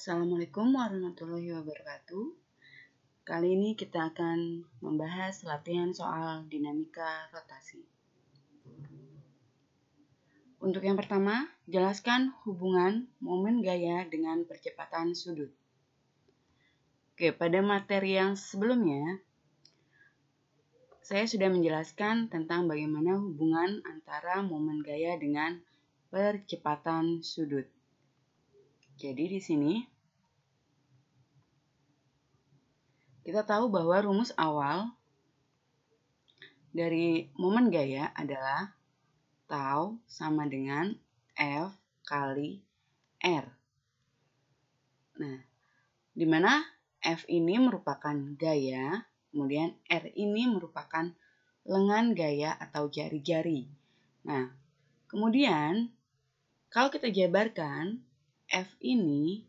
Assalamualaikum warahmatullahi wabarakatuh. Kali ini kita akan membahas latihan soal dinamika rotasi. Untuk yang pertama, jelaskan hubungan momen gaya dengan percepatan sudut. Oke, pada materi yang sebelumnya, saya sudah menjelaskan tentang bagaimana hubungan antara momen gaya dengan percepatan sudut. Jadi di sini kita tahu bahwa rumus awal dari momen gaya adalah tau sama dengan F kali R. Nah, di mana F ini merupakan gaya, kemudian R ini merupakan lengan gaya atau jari-jari. Nah, kemudian kalau kita jabarkan, F ini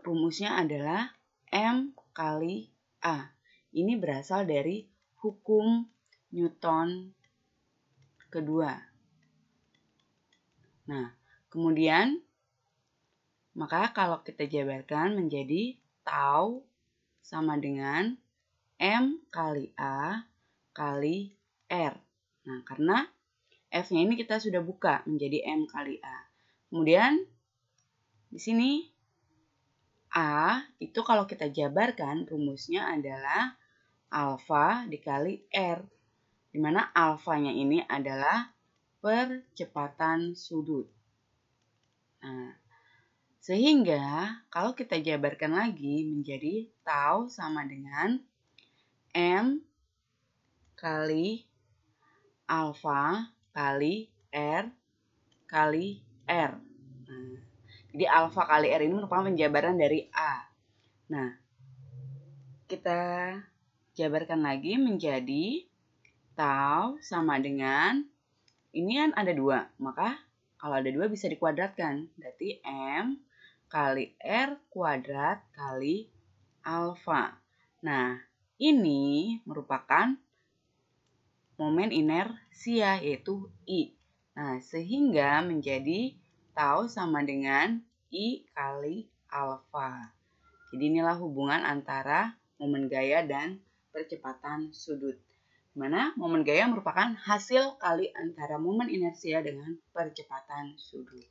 rumusnya adalah M kali A. Ini berasal dari hukum Newton kedua. Nah, kemudian maka kalau kita jabarkan menjadi tau sama dengan M kali A kali R. Nah, karena F-nya ini kita sudah buka menjadi M kali A. Kemudian di sini A itu kalau kita jabarkan rumusnya adalah alfa dikali R. Di mana alfanya ini adalah percepatan sudut. Nah, sehingga kalau kita jabarkan lagi menjadi tau sama dengan M kali alfa kali R kali R. Nah, jadi alfa kali R ini merupakan penjabaran dari A. Nah, kita jabarkan lagi menjadi tau sama dengan, ini kan ada 2, maka kalau ada 2 bisa dikuadratkan. Berarti M kali R kuadrat kali alfa. Nah, ini merupakan momen inersia yaitu I. Nah, sehingga menjadi tau sama dengan I kali alfa. Jadi inilah hubungan antara momen gaya dan percepatan sudut. Dimana momen gaya merupakan hasil kali antara momen inersia dengan percepatan sudut.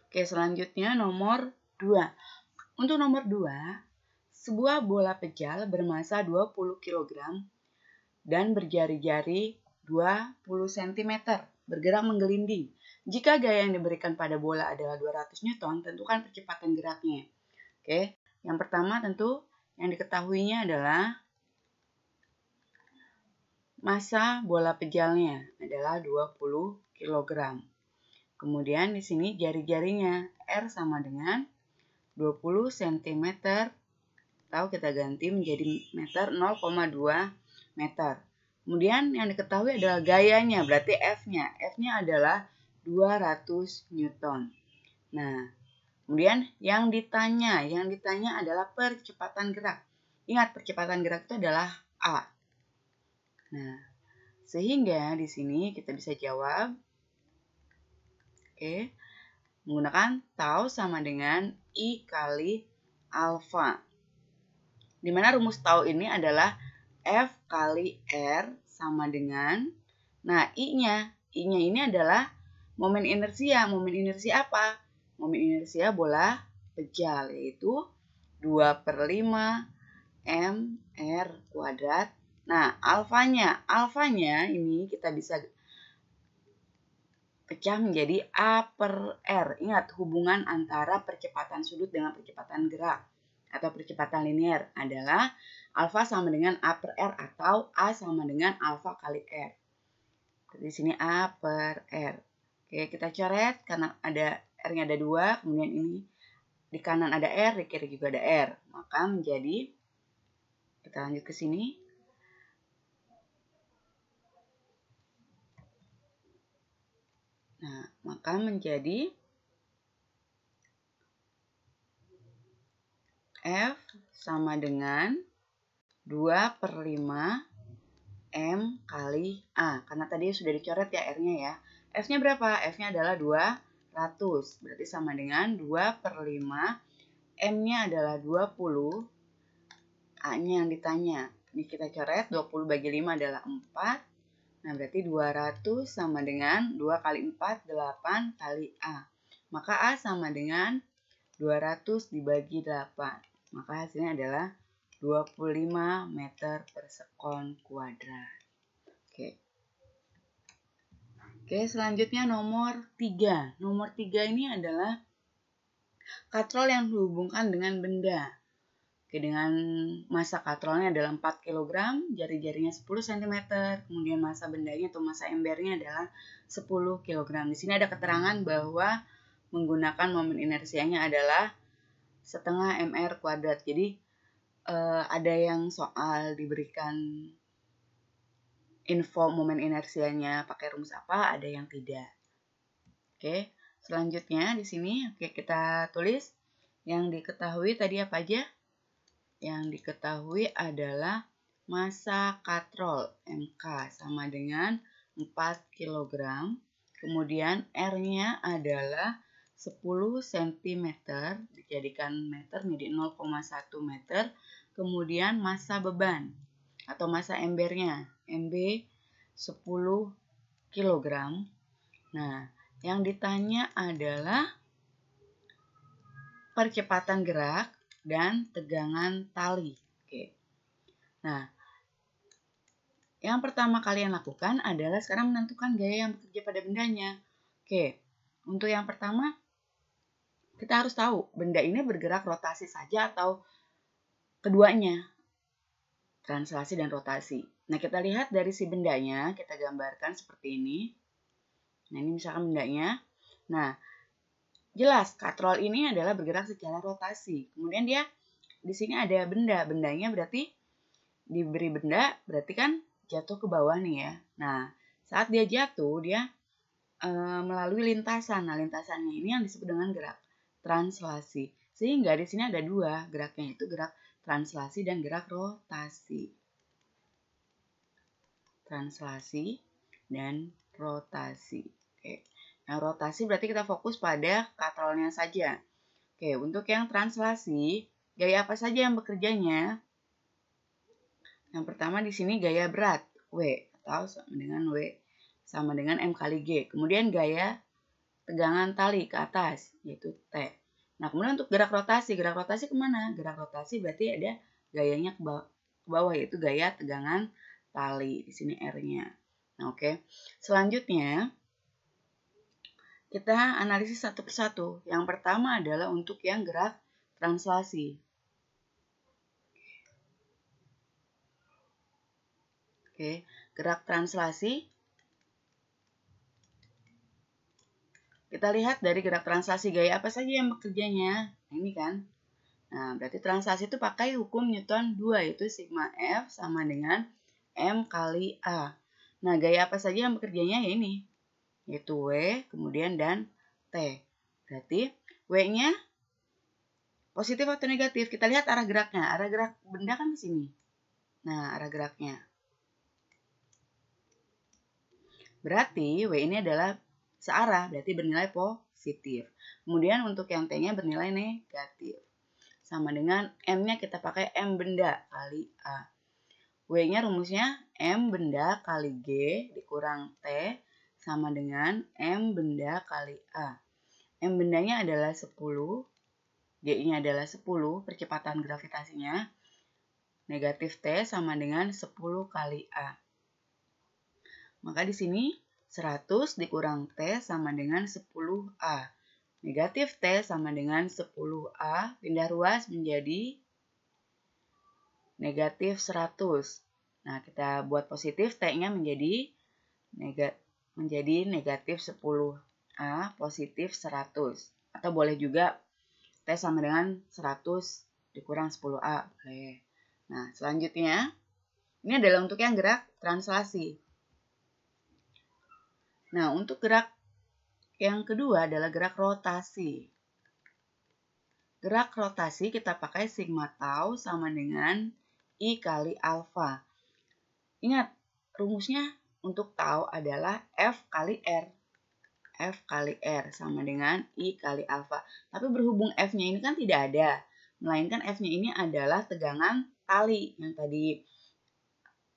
Oke, selanjutnya nomor 2. Untuk nomor 2, sebuah bola pejal bermasa 20 kg dan berjari-jari 20 cm bergerak menggelinding. Jika gaya yang diberikan pada bola adalah 200 Newton, tentukan percepatan geraknya. Oke, yang pertama tentu yang diketahuinya adalah massa bola pejalnya adalah 20 kg. Kemudian di sini jari-jarinya R sama dengan 20 cm atau kita ganti menjadi meter 0,2 meter. Kemudian yang diketahui adalah gayanya, berarti F-nya. F-nya adalah 200 Newton. Nah, kemudian yang ditanya adalah percepatan gerak. Ingat, percepatan gerak itu adalah A. Nah, sehingga di sini kita bisa jawab, oke, menggunakan tau sama dengan I kali alfa. Di mana rumus tau ini adalah F kali R sama dengan, nah I-nya ini adalah momen inersia. Momen inersia apa? Momen inersia bola pejal, yaitu 2/5 mr kuadrat. Nah, alfanya ini kita bisa pecah menjadi A per R. Ingat, hubungan antara percepatan sudut dengan percepatan gerak atau percepatan linear adalah alfa sama dengan A per R atau A sama dengan alfa kali R. Di sini A per R. Oke, kita coret karena ada R-nya ada 2, kemudian ini di kanan ada R, di kiri juga ada R. Maka menjadi, kita lanjut ke sini. Nah, maka menjadi F sama dengan 2/5 M kali A. Karena tadi sudah dicoret ya R-nya ya. F-nya berapa? F-nya adalah 200 Berarti sama dengan 2/5. M-nya adalah 20. A-nya yang ditanya. Ini kita coret, 20 bagi 5 adalah 4. Nah, berarti 200 sama dengan 2 kali 4, 8 kali A. Maka A sama dengan 200 dibagi 8. Maka hasilnya adalah 25 meter per sekon kuadrat. Oke, selanjutnya nomor 3. Nomor 3 ini adalah katrol yang dihubungkan dengan benda. Oke, dengan masa katrolnya adalah 4 kg, jari-jarinya 10 cm, kemudian masa bendanya atau masa embernya adalah 10 kg. Di sini ada keterangan bahwa menggunakan momen inersianya adalah setengah mr kuadrat. Jadi ada yang soal diberikan info momen inersianya pakai rumus apa, ada yang tidak. Oke, selanjutnya di sini kita tulis yang diketahui tadi apa aja? Yang diketahui adalah massa katrol MK sama dengan 4 kg. Kemudian R-nya adalah 10 cm, dijadikan meter menjadi 0,1 meter. Kemudian massa beban atau massa embernya, MB 10 kg. Nah, yang ditanya adalah percepatan gerak dan tegangan tali. Oke. Nah, yang pertama kalian lakukan adalah sekarang menentukan gaya yang bekerja pada bendanya. Oke, untuk yang pertama, kita harus tahu benda ini bergerak rotasi saja atau keduanya, translasi dan rotasi. Nah, kita lihat dari si bendanya, kita gambarkan seperti ini. Nah, ini misalkan bendanya. Nah, jelas katrol ini adalah bergerak secara rotasi. Kemudian dia di sini ada benda, bendanya berarti diberi benda berarti kan jatuh ke bawah nih ya. Nah, saat dia jatuh dia melalui lintasan. Nah, lintasannya ini yang disebut dengan gerak translasi. Sehingga di sini ada dua geraknya, yaitu gerak translasi dan gerak rotasi. Translasi dan rotasi. Oke. Nah, rotasi berarti kita fokus pada katrolnya saja. Oke, untuk yang translasi, gaya apa saja yang bekerjanya? Yang pertama di sini gaya berat, W, atau sama dengan W sama dengan M kali G. Kemudian gaya tegangan tali ke atas, yaitu T. Nah, kemudian untuk gerak rotasi kemana? Gerak rotasi berarti ada gayanya ke bawah, yaitu gaya tegangan tali. Di sini R-nya. Nah, oke. Selanjutnya, kita analisis satu persatu. Yang pertama adalah untuk yang gerak translasi. Oke, gerak translasi. Kita lihat dari gerak translasi gaya apa saja yang bekerjanya. Nah, ini kan. Nah, berarti translasi itu pakai hukum Newton 2, yaitu sigma F sama dengan M kali A. Nah, gaya apa saja yang bekerjanya ya ini, yaitu W, kemudian dan T. Berarti W-nya positif atau negatif? Kita lihat arah geraknya. Arah gerak benda kan di sini. Nah, arah geraknya. Berarti W ini adalah searah, berarti bernilai positif. Kemudian untuk yang T-nya bernilai negatif. Sama dengan M-nya kita pakai M benda kali A. W-nya rumusnya M benda kali G dikurang T sama dengan M benda kali A. M bendanya adalah 10, G-nya adalah 10, percepatan gravitasinya. Negatif T sama dengan 10 kali A. Maka di sini 100 dikurang T sama dengan 10A. Negatif T sama dengan 10A. Pindah ruas menjadi negatif 100. Nah, kita buat positif, T-nya menjadi negatif 10A, positif 100. Atau boleh juga T sama dengan 100 dikurang 10A. Boleh. Nah, selanjutnya, ini adalah untuk yang gerak translasi. Nah, untuk gerak yang kedua adalah gerak rotasi. Gerak rotasi kita pakai sigma tau sama dengan I kali alfa. Ingat, rumusnya untuk tau adalah F kali R. F kali R sama dengan I kali alfa. Tapi berhubung F-nya ini kan tidak ada, melainkan F-nya ini adalah tegangan tali yang tadi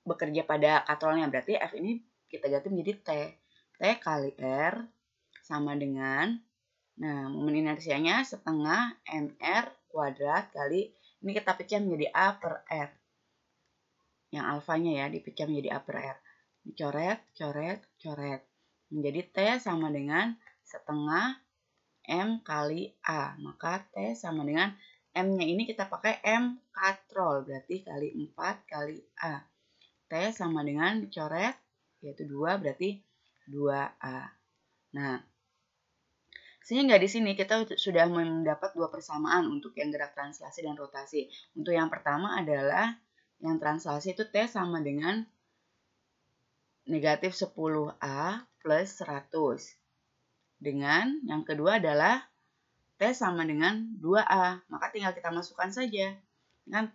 bekerja pada katrolnya. Berarti F ini kita ganti menjadi T. T kali R sama dengan, nah momen inersianya setengah MR kuadrat kali, ini kita pecah menjadi A per R. Yang alfanya ya dipecah menjadi A per R. Coret, coret, coret. Menjadi T sama dengan setengah M kali A. Maka T sama dengan M-nya ini kita pakai M katrol. Berarti kali 4 kali A. T sama dengan coret, yaitu 2 berarti 2A. Nah, sehingga di sini kita sudah mendapat dua persamaan untuk yang gerak translasi dan rotasi. Untuk yang pertama adalah yang translasi itu T sama dengan negatif 10A plus 100. Dengan yang kedua adalah T sama dengan 2A. Maka tinggal kita masukkan saja. Kan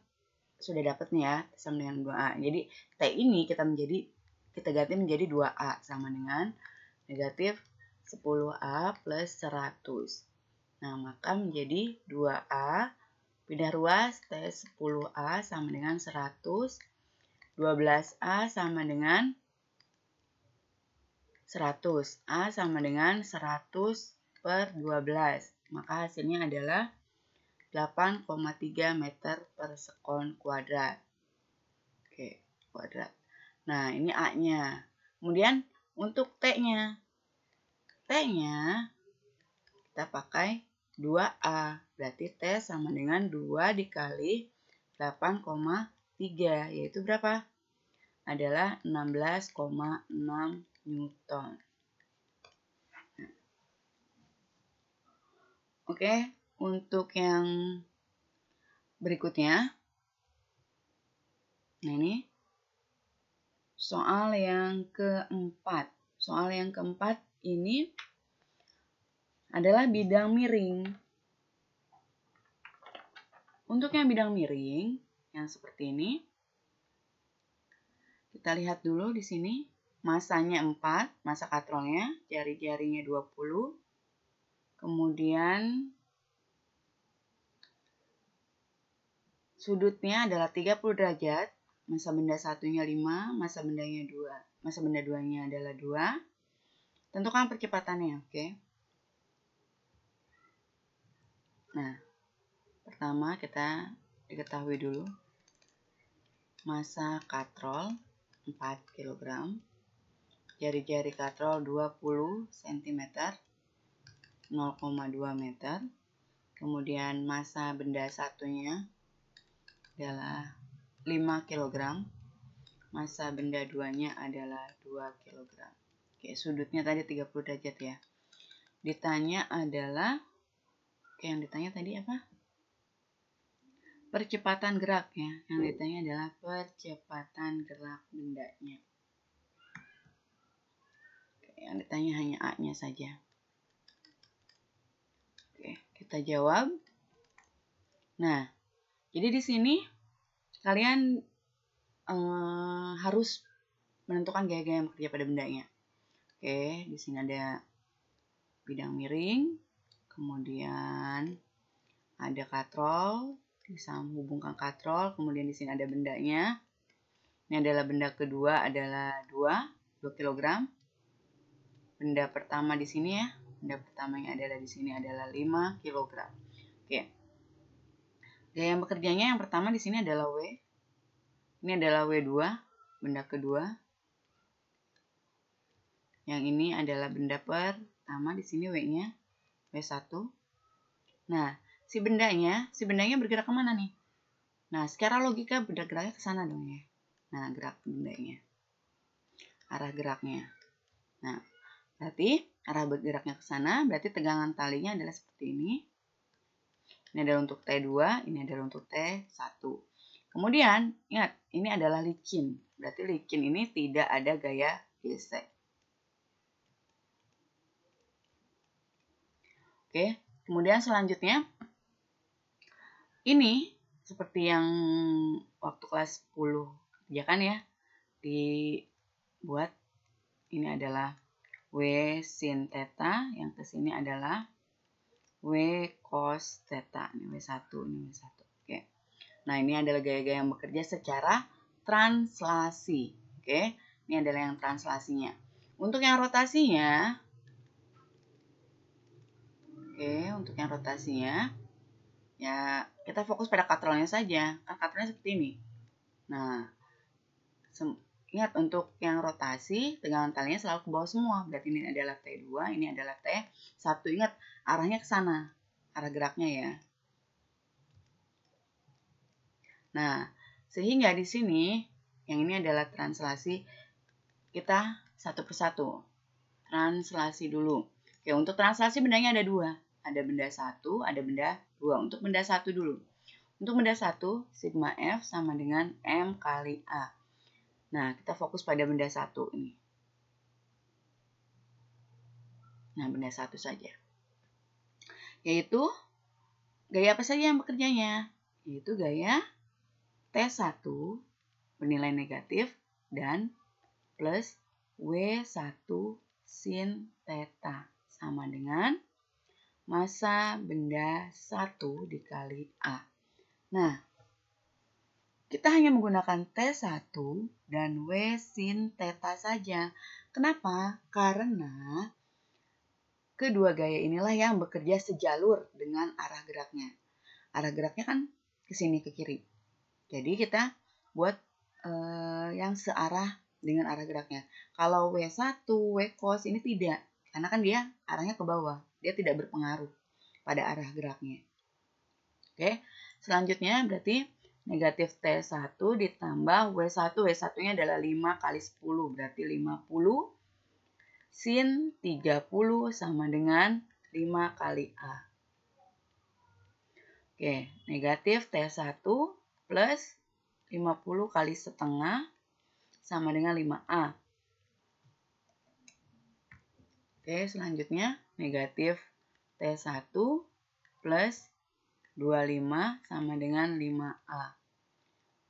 sudah dapat nih ya, T sama dengan 2A. Jadi T ini kita ganti menjadi 2A sama dengan negatif 10A plus 100. Nah, maka menjadi 2A. Pindah ruas, T 10A sama dengan 100. 12A sama dengan 100. A sama dengan 100 per 12. Maka hasilnya adalah 8,3 meter per sekon kuadrat. Oke, kuadrat. Nah, ini A-nya. Kemudian untuk T-nya. T-nya kita pakai 2A. Berarti T sama dengan 2 dikali 8,3. Yaitu berapa? Adalah 16,6 Newton. Oke, untuk yang berikutnya. Nah, ini soal yang keempat. Soal yang keempat ini adalah bidang miring. Untuk yang bidang miring, yang seperti ini, kita lihat dulu di sini. Masanya 4, masa katrolnya, jari-jarinya 20. Kemudian sudutnya adalah 30 derajat. Masa benda satunya 5, masa bendanya 2. Masa benda 2-nya adalah 2. Tentukan percepatannya, oke. Nah, pertama kita diketahui dulu. Masa katrol 4 kg. Jari-jari katrol 20 cm, 0,2 meter. Kemudian massa benda satunya adalah 5 kg. Massa benda 2-nya adalah 2 kg. Oke, sudutnya tadi 30 derajat ya. Ditanya adalah, oke, yang ditanya tadi apa? Percepatan gerak ya. Yang ditanya adalah percepatan gerak bendanya. Yang ditanya hanya A-nya saja. Oke, kita jawab. Nah, jadi di sini kalian harus menentukan gaya-gaya yang bekerja pada bendanya. Oke, di sini ada bidang miring, kemudian ada katrol, bisa menghubungkan katrol, kemudian di sini ada bendanya. Ini adalah benda kedua adalah 2 kg. Benda pertama di sini ya, benda pertama yang adalah di sini adalah 5 kg. Oke. Gaya yang bekerjanya yang pertama di sini adalah W. Ini adalah W2, benda kedua. Yang ini adalah benda pertama di sini W-nya W1. Nah, si bendanya bergerak kemana nih? Nah, secara logika benda geraknya ke sana dong ya. Nah, gerak bendanya. Arah geraknya. Nah, berarti arah bergeraknya ke sana, berarti tegangan talinya adalah seperti ini. Ini adalah untuk T2, ini adalah untuk T1. Kemudian, ingat, ini adalah licin. Berarti licin ini tidak ada gaya gesek. Oke, kemudian selanjutnya, ini seperti yang waktu kelas 10 kerjakan ya, dibuat ini adalah W sin theta, yang ke sini adalah W cos theta. Ini W1, ini W1. Oke. Nah, ini adalah gaya-gaya yang bekerja secara translasi. Oke, ini adalah yang translasinya. Untuk yang rotasinya, ya kita fokus pada katrolnya saja. Kan katrolnya seperti ini. Nah, ingat untuk yang rotasi, tegangan talinya selalu ke bawah semua. Berarti ini adalah T2, ini adalah T1. Ingat, arahnya ke sana. Arah geraknya ya. Nah, sehingga di sini, yang ini adalah translasi, kita satu persatu. Translasi dulu. Oke, untuk translasi bendanya ada dua. Ada benda 1, ada benda 2. Untuk benda 1 dulu. Untuk benda 1, sigma F sama dengan M kali A. Nah, kita fokus pada benda 1 ini. Nah, benda 1 saja. Yaitu, gaya apa saja yang bekerjanya? Yaitu gaya T1 bernilai negatif dan plus W1 sin theta sama dengan massa benda 1 dikali A. Nah, kita hanya menggunakan T1 dan W sin theta saja. Kenapa? Karena kedua gaya inilah yang bekerja sejalur dengan arah geraknya. Arah geraknya kan ke sini, ke kiri. Jadi kita buat yang searah dengan arah geraknya. Kalau W1, W cos ini tidak. Karena kan dia arahnya ke bawah. Dia tidak berpengaruh pada arah geraknya. Oke, selanjutnya berarti negatif T1 ditambah W1. W1-nya adalah 5 kali 10. Berarti 50 sin 30 sama dengan 5 kali A. Oke, negatif T1 plus 50 kali setengah sama dengan 5A. Oke, selanjutnya negatif T1 plus 25 sama dengan 5A.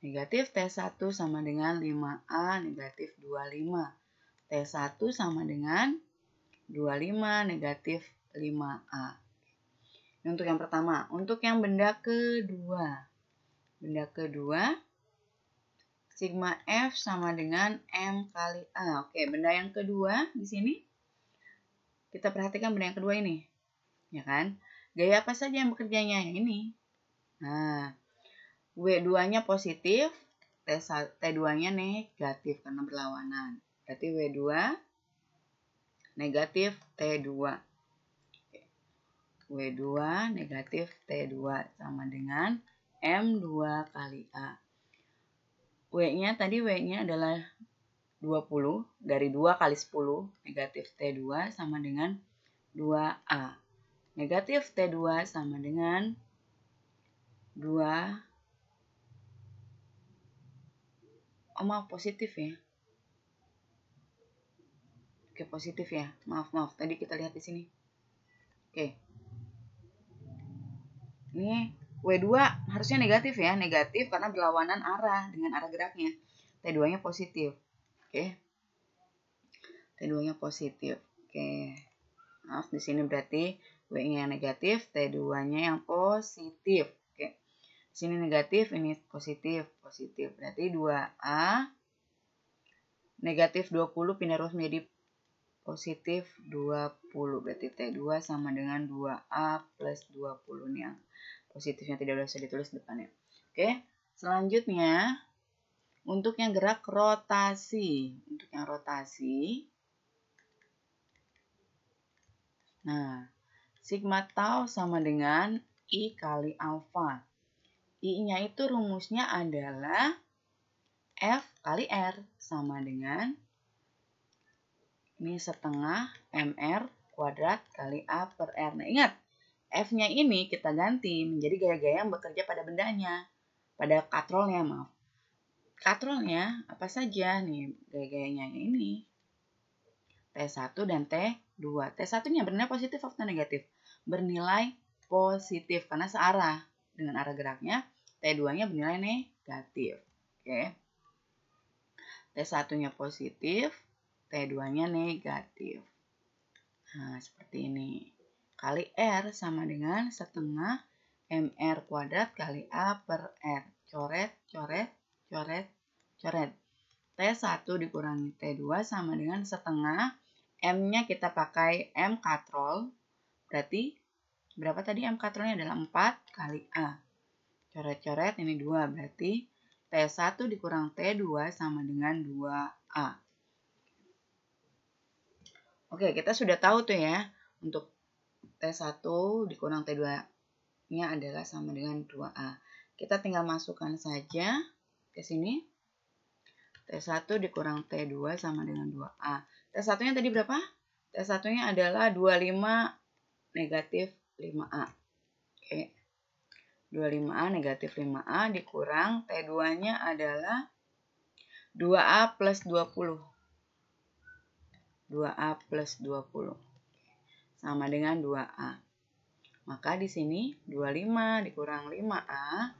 Negatif T1 sama dengan 5A, negatif 25. T1 sama dengan 25 negatif 5A. Ini untuk yang pertama. Untuk yang benda kedua. Benda kedua, sigma F sama dengan M kali A. Oke, benda yang kedua di sini. Kita perhatikan benda yang kedua ini. Ya kan? Gaya apa saja yang bekerjanya? Yang ini. Nah, W2-nya positif, T2-nya negatif karena berlawanan. Berarti W2 negatif T2. W2 negatif T2 sama dengan M2 kali A. W-nya tadi W-nya adalah 20. Dari 2 kali 10 negatif T2 sama dengan 2A. Negatif T2 sama dengan 2. Oh, maaf, positif ya. Oke, positif ya. Maaf. Tadi kita lihat di sini. Oke. Ini W2 harusnya negatif ya. Negatif karena berlawanan arah dengan arah geraknya. T2-nya positif. Oke. T2-nya positif. Oke. Maaf, di sini berarti W-nya yang negatif, T2-nya yang positif. Oke. Di sini negatif, ini positif. Berarti 2A negatif 20 pindah ruas menjadi positif 20. Berarti T2 sama dengan 2A plus 20. Ini yang positifnya tidak usah ditulis depannya. Oke. Selanjutnya, untuk yang gerak rotasi. Untuk yang rotasi, nah, sigma tau sama dengan I kali alfa. I-nya itu rumusnya adalah F kali R sama dengan ini setengah MR kuadrat kali A per R. Nah, ingat, F-nya ini kita ganti menjadi gaya-gaya yang bekerja pada bendanya. Pada katrolnya, maaf. Katrolnya apa saja nih gaya-gayanya ini? T1 dan T2. T1-nya bernilai positif atau negatif? Bernilai positif karena searah dengan arah geraknya. T2-nya bernilai negatif. Oke. T1-nya positif, T2-nya negatif. Nah, seperti ini. Kali R sama dengan setengah MR kuadrat kali A per R. Coret, coret, coret, coret. T1 dikurangi T2 sama dengan setengah. M-nya kita pakai M katrol. Berarti berapa tadi M katrolnya adalah 4 kali A. Coret-coret ini 2. Berarti T1 dikurang T2 sama dengan 2A. Oke, kita sudah tahu tuh ya. Untuk T1 dikurang T2-nya adalah sama dengan 2A. Kita tinggal masukkan saja ke sini. T1 dikurang T2 sama dengan 2A. T1-nya tadi berapa? T1-nya adalah 25 negatif 5A. Oke. 25A negatif 5A dikurang T2-nya adalah 2A plus 20. 2A plus 20. Sama dengan 2A. Maka di sini 25 dikurang 5A.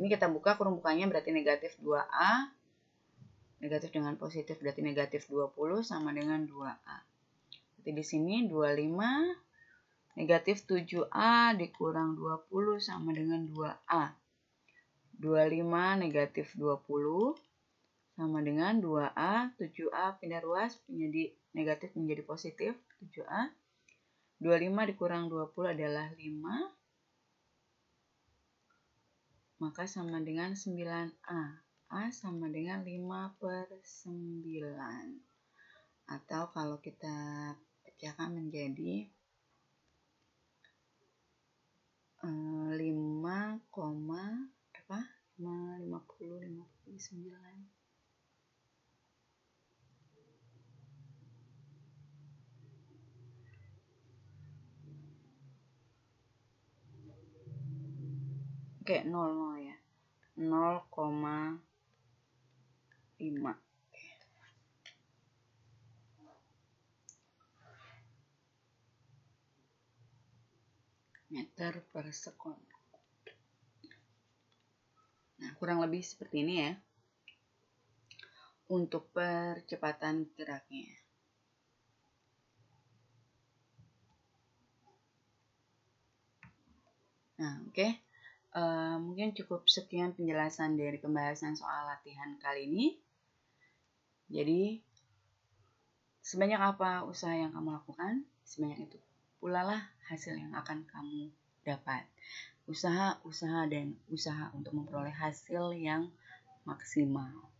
Ini kita buka, kurung bukanya berarti negatif 2A. Negatif dengan positif berarti negatif 20 sama dengan 2A. Berarti di sini 25 negatif 7A dikurang 20 sama dengan 2A. 25 negatif 20 sama dengan 2A. 7A pindah ruas menjadi negatif menjadi positif 7A. 25 dikurang 20 adalah 5. Maka sama dengan 9A. A sama dengan 5 per 9. Atau kalau kita pecahkan menjadi 5, berapa? 59. Oke, 0 ya. 0,5 meter per sekon. Nah, kurang lebih seperti ini ya untuk percepatan geraknya. Nah, oke. Mungkin cukup sekian penjelasan dari pembahasan soal latihan kali ini. Jadi, sebanyak apa usaha yang kamu lakukan, sebanyak itu pula lah hasil yang akan kamu dapat. Usaha untuk memperoleh hasil yang maksimal.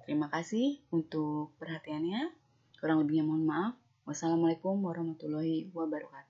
Terima kasih untuk perhatiannya. Kurang lebihnya mohon maaf. Wassalamualaikum warahmatullahi wabarakatuh.